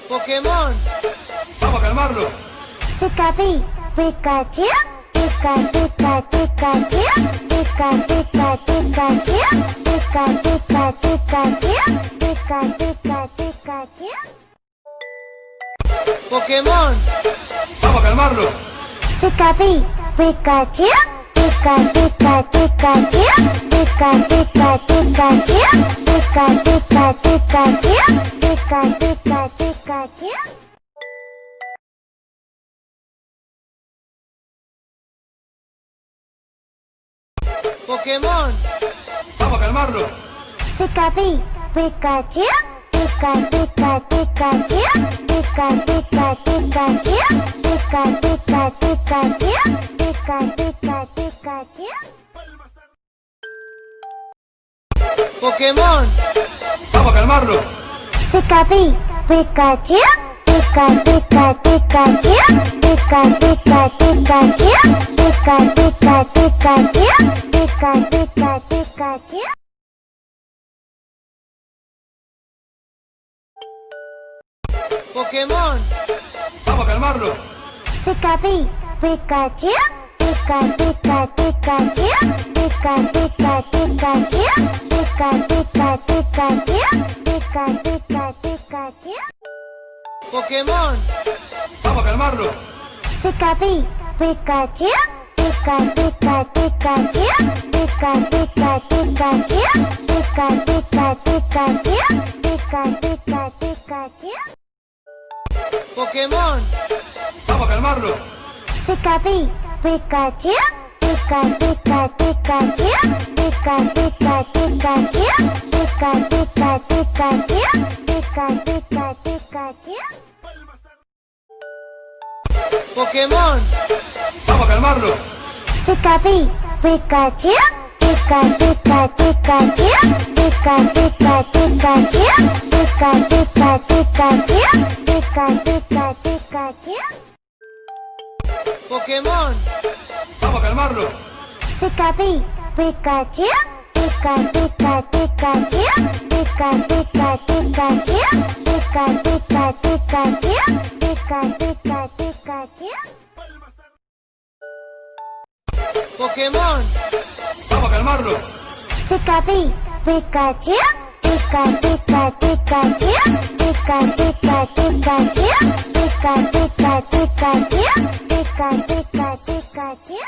Pokémon. Vamos a calmarlo. Pikapi, Pikachu, Pika, Pika, Pikachu, Pika, Pika, Pikachu, Pika, Pika, Pikachu, Pika, Pika, Pikachu. Pokémon. Vamos a calmarlo. Pikapi, Pikachu, Pika, Pika, Pikachu, Pika, Pika, Pikachu, Pika, Pika, Pikachu, Pika, Pika, Pikachu. Pokémon. Vamos a calmarlo. Pikapi, Pikachu, Pika, Pika, Pikachu, Pika, Pika, Pikachu, Pika, Pika, Pikachu, Pika, Pika, Pikachu. Pokémon. Vamos a calmarlo. Pikapi, Pikachu, Pika, Pika, Pikachu, Pika, Pika, Pikachu, Pika, Pika, Pikachu, Pika, Pika, Pikachu. Pokémon. Vamos a calmarlo. Pikapi, Pikachu, Pika, Pika, Pikachu, Pika, Pika, Pikachu, Pika, Pika, Pikachu, Pika, Pika, Pikachu. Pokémon. Vamos a calmarlo. Pikapi, Pikachu, Pika, Pika, Pikachu, Pika, Pika, Pikachu, Pika, Pika, Pikachu, Pika, Pika, Pikachu. Pokémon. Vamos a calmarlo. Pikapi, Pikachu, Pika, Pika, Pikachu, Pika, Pika, Pikachu, Pika, Pika, Pikachu, Pika, Pika, Pikachu. Pokémon. Vamos a calmarlo. Pikapi, Pikachu, Pika, Pika, Pikachu, Pika, Pika, Pikachu, Pika, Pika, Pikachu, Pika, Pika, Pikachu. Pokémon. Vamos a calmarlo. Pikapi, Pikachu, Pika, Pika, Pikachu, Pika, Pika, Pikachu, Pika, Pika, Pikachu, Pika, Pika, Pikachu. Pokémon. Vamos a calmarlo. Pikapi, Pikachu, Pika, Pika, Pikachu, Pika, Pika, Pikachu, Pika, Pika, Pikachu, Pika, Pika, Pikachu.